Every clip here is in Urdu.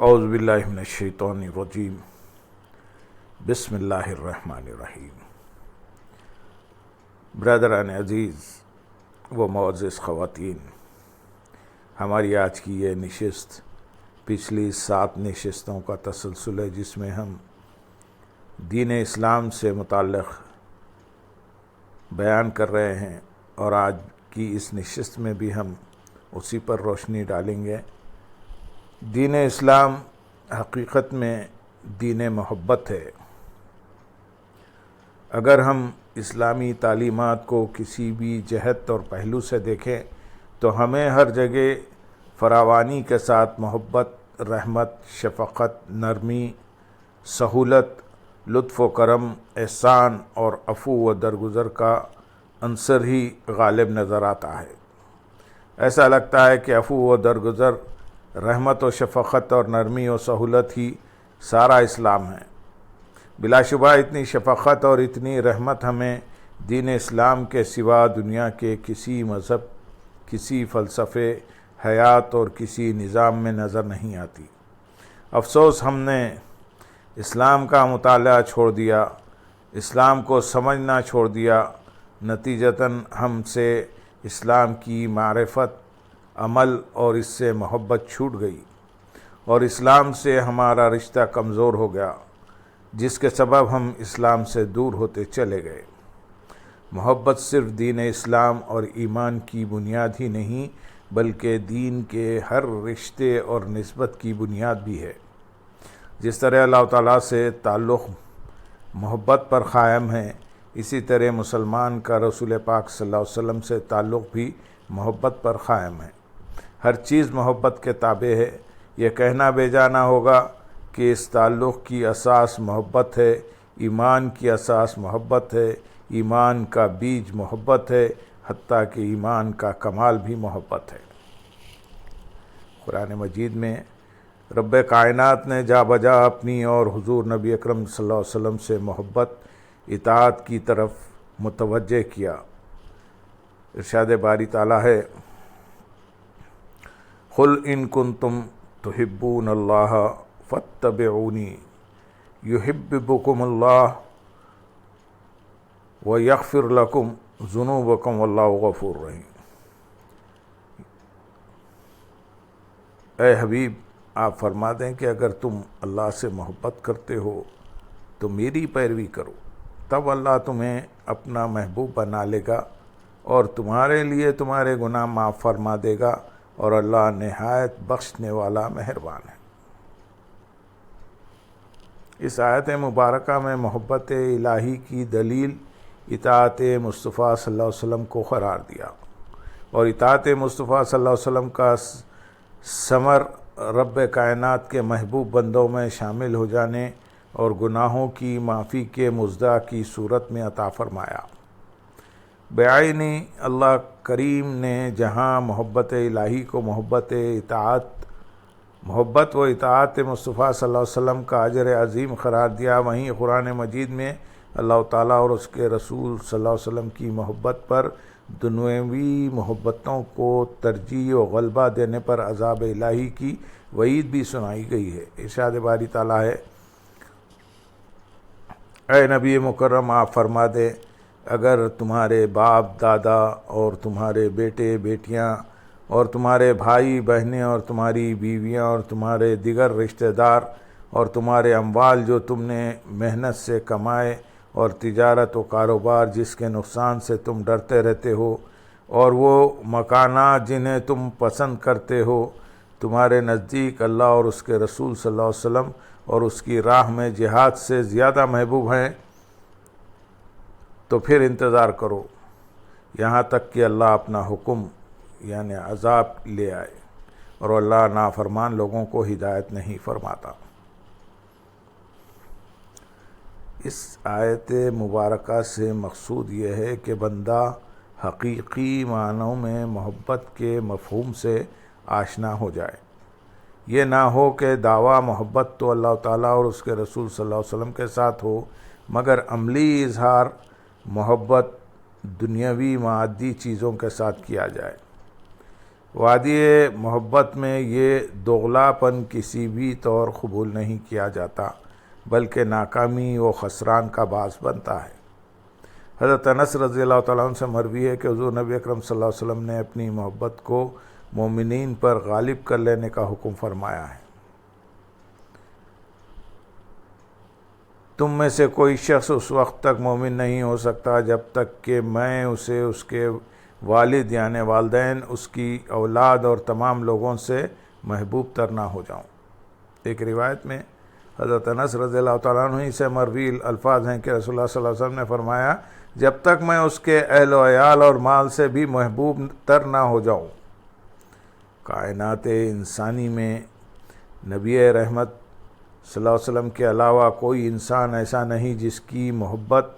اعوذ باللہ من الشیطان الرجیم بسم اللہ الرحمن الرحیم۔ برادران عزیز و معزز خواتین، ہماری آج کی یہ نشست پچھلی 7 نشستوں کا تسلسل ہے، جس میں ہم دین اسلام سے متعلق بیان کر رہے ہیں، اور آج کی اس نشست میں بھی ہم اسی پر روشنی ڈالیں گے۔ دین اسلام حقیقت میں دین محبت ہے۔ اگر ہم اسلامی تعلیمات کو کسی بھی جہت اور پہلو سے دیکھیں تو ہمیں ہر جگہ فراوانی کے ساتھ محبت، رحمت، شفقت، نرمی، سہولت، لطف و کرم، احسان اور عفو و درگزر کا عنصر ہی غالب نظر آتا ہے۔ ایسا لگتا ہے کہ عفو و درگزر، رحمت و شفقت اور نرمی و سہولت ہی سارا اسلام ہے۔ بلا شبہ اتنی شفقت اور اتنی رحمت ہمیں دین اسلام کے سوا دنیا کے کسی مذہب، کسی فلسفے حیات اور کسی نظام میں نظر نہیں آتی۔ افسوس، ہم نے اسلام کا مطالعہ چھوڑ دیا، اسلام کو سمجھنا چھوڑ دیا، نتیجتاً ہم سے اسلام کی معرفت، عمل اور اس سے محبت چھوٹ گئی، اور اسلام سے ہمارا رشتہ کمزور ہو گیا، جس کے سبب ہم اسلام سے دور ہوتے چلے گئے۔ محبت صرف دین اسلام اور ایمان کی بنیاد ہی نہیں، بلکہ دین کے ہر رشتے اور نسبت کی بنیاد بھی ہے۔ جس طرح اللہ تعالیٰ سے تعلق محبت پر قائم ہے، اسی طرح مسلمان کا رسول پاک صلی اللہ علیہ وسلم سے تعلق بھی محبت پر قائم ہے۔ ہر چیز محبت کے تابع ہے۔ یہ کہنا بے جانا ہوگا کہ اس تعلق کی اساس محبت ہے، ایمان کی اساس محبت ہے، ایمان کا بیج محبت ہے، حتیٰ کہ ایمان کا کمال بھی محبت ہے۔ قرآن مجید میں رب کائنات نے جا بجا اپنی اور حضور نبی اکرم صلی اللہ علیہ وسلم سے محبت، اطاعت کی طرف متوجہ کیا۔ ارشاد باری تعالیٰ ہے، قُلْ إِن كُنتُمْ تُحِبُّونَ اللَّهَ فَاتَّبِعُونِي يُحِبِّبْكُمُ اللَّهُ وَيَغْفِرْ لَكُمْ ذُنُوبَكُمْ وَاللَّهُ غَفُورٌ رَحِيمٌ۔ اے حبیب، آپ فرما دیں کہ اگر تم اللہ سے محبت کرتے ہو تو میری پیروی کرو، تب اللہ تمہیں اپنا محبوب بنا لے گا اور تمہارے لیے تمہارے گناہ معاف فرما دے گا، اور اللہ نہایت بخشنے والا مہربان ہے۔ اس آیت مبارکہ میں محبت الہی کی دلیل اطاعت مصطفیٰ صلی اللہ علیہ وسلم کو قرار دیا، اور اطاعت مصطفیٰ صلی اللہ علیہ وسلم کا ثمر رب کائنات کے محبوب بندوں میں شامل ہو جانے اور گناہوں کی معافی کے مژدہ کی صورت میں عطا فرمایا۔ بعینی اللہ کریم نے جہاں محبت الہی کو محبت و اطاعت مصطفیٰ صلی اللہ علیہ وسلم کا اجر عظیم قرار دیا، وہیں قرآن مجید میں اللہ تعالیٰ اور اس کے رسول صلی اللہ علیہ وسلم کی محبت پر دنیاوی محبتوں کو ترجیح و غلبہ دینے پر عذاب الہی کی وعید بھی سنائی گئی ہے۔ ارشاد باری تعالیٰ ہے، اے نبی مکرم، آپ فرما دیں، اگر تمہارے باپ دادا اور تمہارے بیٹے بیٹیاں اور تمہارے بھائی بہنیں اور تمہاری بیویاں اور تمہارے دیگر رشتہ دار اور تمہارے اموال جو تم نے محنت سے کمائے اور تجارت و کاروبار جس کے نقصان سے تم ڈرتے رہتے ہو، اور وہ مکانات جنہیں تم پسند کرتے ہو، تمہارے نزدیک اللہ اور اس کے رسول صلی اللہ علیہ وسلم اور اس کی راہ میں جہاد سے زیادہ محبوب ہیں، تو پھر انتظار کرو یہاں تک کہ اللہ اپنا حکم یعنی عذاب لے آئے، اور اللہ نافرمان لوگوں کو ہدایت نہیں فرماتا۔ اس آیت مبارکہ سے مقصود یہ ہے کہ بندہ حقیقی معنوں میں محبت کے مفہوم سے آشنا ہو جائے۔ یہ نہ ہو کہ دعویٰ محبت تو اللہ تعالیٰ اور اس کے رسول صلی اللہ علیہ وسلم کے ساتھ ہو، مگر عملی اظہار محبت دنیاوی معادی چیزوں کے ساتھ کیا جائے۔ وادی محبت میں یہ دوغلاپن کسی بھی طور قبول نہیں کیا جاتا، بلکہ ناکامی و خسران کا باعث بنتا ہے۔ حضرت انس رضی اللہ تعالیٰ عنہ سے مروی ہے کہ حضور نبی اکرم صلی اللہ علیہ وسلم نے اپنی محبت کو مومنین پر غالب کر لینے کا حکم فرمایا ہے۔ تم میں سے کوئی شخص اس وقت تک مومن نہیں ہو سکتا جب تک کہ میں اسے اس کے والد یعنی والدین، اس کی اولاد اور تمام لوگوں سے محبوب تر نہ ہو جاؤں۔ ایک روایت میں حضرت انس رضی اللہ تعالیٰ عنہ سے مروی الفاظ ہیں کہ رسول اللہ صلی اللہ علیہ وسلم نے فرمایا، جب تک میں اس کے اہل و عیال اور مال سے بھی محبوب تر نہ ہو جاؤں۔ کائنات انسانی میں نبی رحمت صلی اللہ علیہ وسلم کے علاوہ کوئی انسان ایسا نہیں جس کی محبت،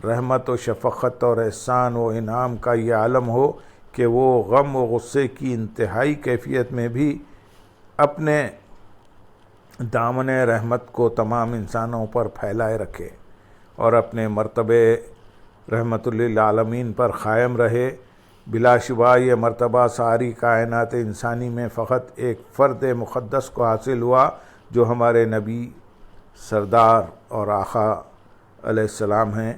رحمت و شفقت اور احسان و انعام کا یہ عالم ہو کہ وہ غم و غصے کی انتہائی کیفیت میں بھی اپنے دامن رحمت کو تمام انسانوں پر پھیلائے رکھے اور اپنے مرتبے رحمت للعالمین پر قائم رہے۔ بلا شبہ یہ مرتبہ ساری کائنات انسانی میں فقط ایک فرد مقدس کو حاصل ہوا جو ہمارے نبی، سردار اور آقا علیہ السلام ہیں۔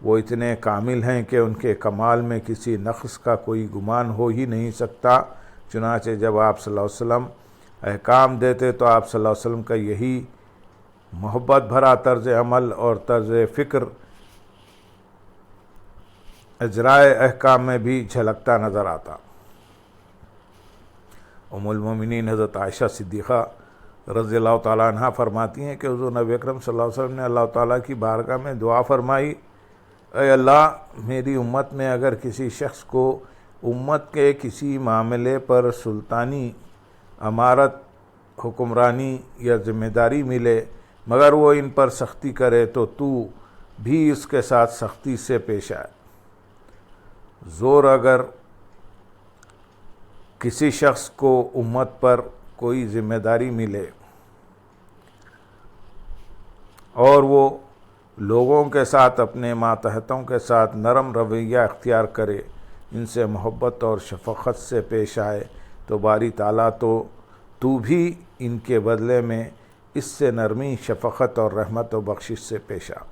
وہ اتنے کامل ہیں کہ ان کے کمال میں کسی نقص کا کوئی گمان ہو ہی نہیں سکتا۔ چنانچہ جب آپ صلی اللہ علیہ وسلم احکام دیتے تو آپ صلی اللہ علیہ وسلم کا یہی محبت بھرا طرز عمل اور طرز فکر اجرائے احکام میں بھی جھلکتا نظر آتا۔ ام المومنین حضرت عائشہ صدیقہ رضی اللہ تعالیٰ عنہ فرماتی ہیں کہ حضور نبی اکرم صلی اللہ علیہ وسلم نے اللہ تعالیٰ کی بارگاہ میں دعا فرمائی، اے اللہ، میری امت میں اگر کسی شخص کو امت کے کسی معاملے پر سلطانی امارت، حکمرانی یا ذمہ داری ملے مگر وہ ان پر سختی کرے تو تو بھی اس کے ساتھ سختی سے پیش آئے۔ زور اگر کسی شخص کو امت پر کوئی ذمہ داری ملے اور وہ لوگوں کے ساتھ، اپنے ماتحتوں کے ساتھ نرم رویہ اختیار کرے، ان سے محبت اور شفقت سے پیش آئے تو باری تعالیٰ تو بھی ان کے بدلے میں اس سے نرمی، شفقت اور رحمت و بخشش سے پیش آ۔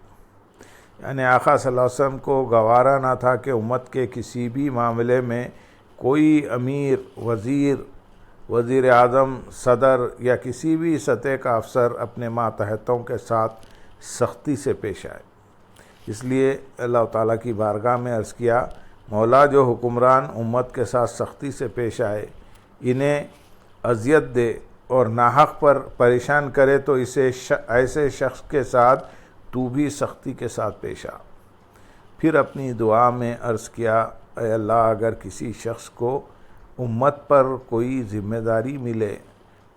یعنی آقا صلی اللہ علیہ وسلم کو گوارا نہ تھا کہ امت کے کسی بھی معاملے میں کوئی امیر، وزیر اعظم، صدر یا کسی بھی سطح کا افسر اپنے ماتحتوں کے ساتھ سختی سے پیش آئے۔ اس لیے اللہ تعالیٰ کی بارگاہ میں عرض کیا، مولا، جو حکمران امت کے ساتھ سختی سے پیش آئے، انہیں اذیت دے اور ناحق پر پریشان کرے تو اسے ایسے شخص کے ساتھ تو بھی سختی کے ساتھ پیش آ۔ پھر اپنی دعا میں عرض کیا، اے اللہ، اگر کسی شخص کو امت پر کوئی ذمہ داری ملے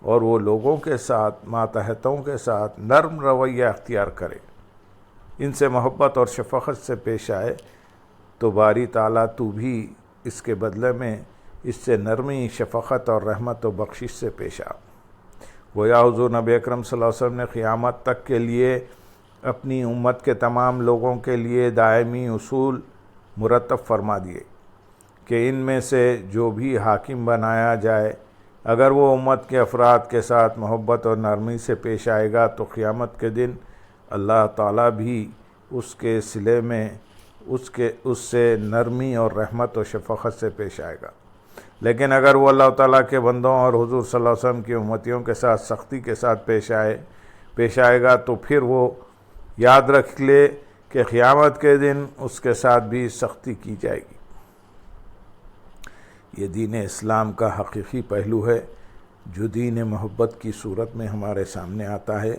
اور وہ لوگوں کے ساتھ، ماتحتوں کے ساتھ نرم رویہ اختیار کرے، ان سے محبت اور شفقت سے پیش آئے تو باری تعالیٰ تو بھی اس کے بدلے میں اس سے نرمی، شفقت اور رحمت و بخشش سے پیش آ۔ گویا حضور نبی اکرم صلی اللہ علیہ وسلم نے قیامت تک کے لیے اپنی امت کے تمام لوگوں کے لیے دائمی اصول مرتب فرما دیے کہ ان میں سے جو بھی حاکم بنایا جائے، اگر وہ امت کے افراد کے ساتھ محبت اور نرمی سے پیش آئے گا تو قیامت کے دن اللہ تعالیٰ بھی اس کے صلے میں اس سے نرمی اور رحمت و شفقت سے پیش آئے گا۔ لیکن اگر وہ اللہ تعالیٰ کے بندوں اور حضور صلی اللہ علیہ وسلم کی امتیوں کے ساتھ سختی کے ساتھ پیش آئے گا تو پھر وہ یاد رکھ لے کہ قیامت کے دن اس کے ساتھ بھی سختی کی جائے گی۔ یہ دین اسلام کا حقیقی پہلو ہے جو دین محبت کی صورت میں ہمارے سامنے آتا ہے۔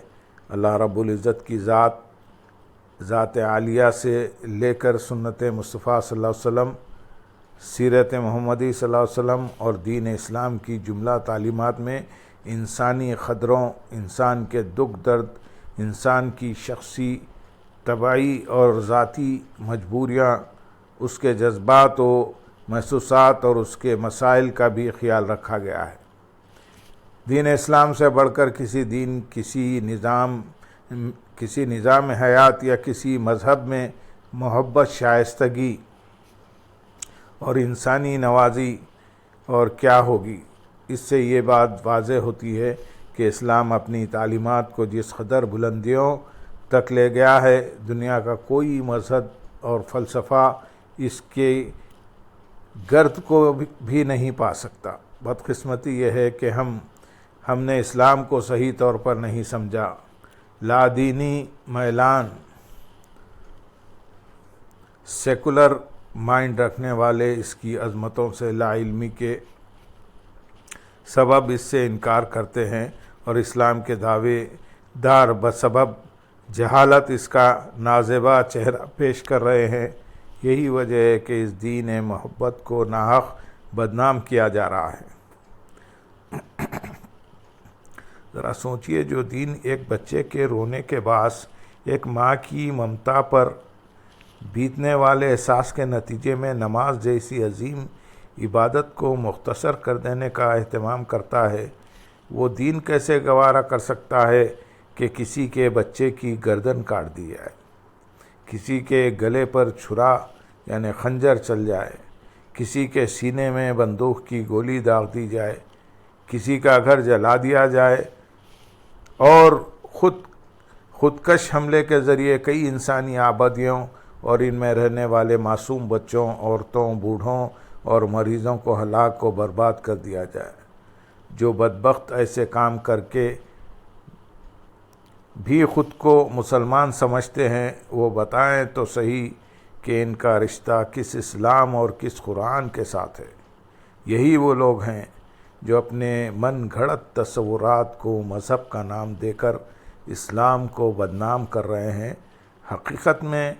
اللہ رب العزت کی ذات عالیہ سے لے کر سنت مصطفیٰ صلی اللہ علیہ وسلم، سیرت محمدی صلی اللہ علیہ وسلم اور دین اسلام کی جملہ تعلیمات میں انسانی قدروں، انسان کے دکھ درد، انسان کی شخصی، طبعی اور ذاتی مجبوریاں، اس کے جذبات و محسوسات اور اس کے مسائل کا بھی خیال رکھا گیا ہے۔ دین اسلام سے بڑھ کر کسی دین، کسی نظام حیات یا کسی مذہب میں محبت، شائستگی اور انسانی نوازی اور کیا ہوگی۔ اس سے یہ بات واضح ہوتی ہے کہ اسلام اپنی تعلیمات کو جس قدر بلندیوں تک لے گیا ہے، دنیا کا کوئی مذہب اور فلسفہ اس کے گرد کو بھی نہیں پا سکتا۔ بدقسمتی یہ ہے کہ ہم نے اسلام کو صحیح طور پر نہیں سمجھا۔ لادینی میلان، سیکولر مائنڈ رکھنے والے اس کی عظمتوں سے لا علمی کے سبب اس سے انکار کرتے ہیں، اور اسلام کے دعوے دار بسبب جہالت اس کا نازیبا چہرہ پیش کر رہے ہیں۔ یہی وجہ ہے کہ اس دین محبت کو ناحق بدنام کیا جا رہا ہے۔ ذرا سوچئے، جو دین ایک بچے کے رونے کے باعث ایک ماں کی ممتا پر بیتنے والے احساس کے نتیجے میں نماز جیسی عظیم عبادت کو مختصر کر دینے کا اہتمام کرتا ہے، وہ دین کیسے گوارا کر سکتا ہے کہ کسی کے بچے کی گردن کاٹ دی جائے، کسی کے گلے پر چھرا یعنی خنجر چل جائے، کسی کے سینے میں بندوق کی گولی داغ دی جائے، کسی کا گھر جلا دیا جائے، اور خودکش حملے کے ذریعے کئی انسانی آبادیوں اور ان میں رہنے والے معصوم بچوں، عورتوں، بوڑھوں اور مریضوں کو ہلاک و برباد کر دیا جائے۔ جو بدبخت ایسے کام کر کے بھی خود کو مسلمان سمجھتے ہیں، وہ بتائیں تو صحیح کہ ان کا رشتہ کس اسلام اور کس قرآن کے ساتھ ہے۔ یہی وہ لوگ ہیں جو اپنے من گھڑت تصورات کو مذہب کا نام دے کر اسلام کو بدنام کر رہے ہیں۔ حقیقت میں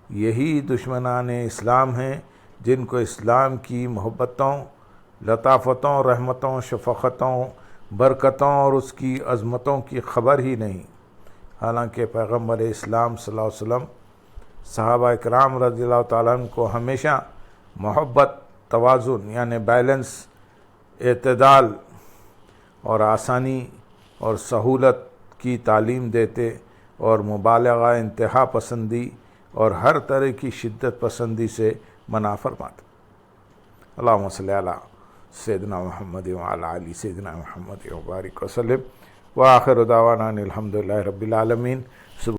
یہی دشمنان اسلام ہیں جن کو اسلام کی محبتوں، لطافتوں، رحمتوں، شفقتوں، برکتوں اور اس کی عظمتوں کی خبر ہی نہیں۔ حالانکہ پیغمبر اسلام صلی اللہ علیہ وسلم صحابہ اکرام رضی اللہ تعالیٰ عنہ کو ہمیشہ محبت، توازن یعنی بیلنس، اعتدال اور آسانی اور سہولت کی تعلیم دیتے، اور مبالغہ، انتہا پسندی اور ہر طرح کی شدت پسندی سے منع فرماتے۔ اللہم صلی علی سیدنا محمد وعلی آل سیدنا محمد وبارک وسلم، وآخر دعوانا ان الحمدللہ رب العالمین۔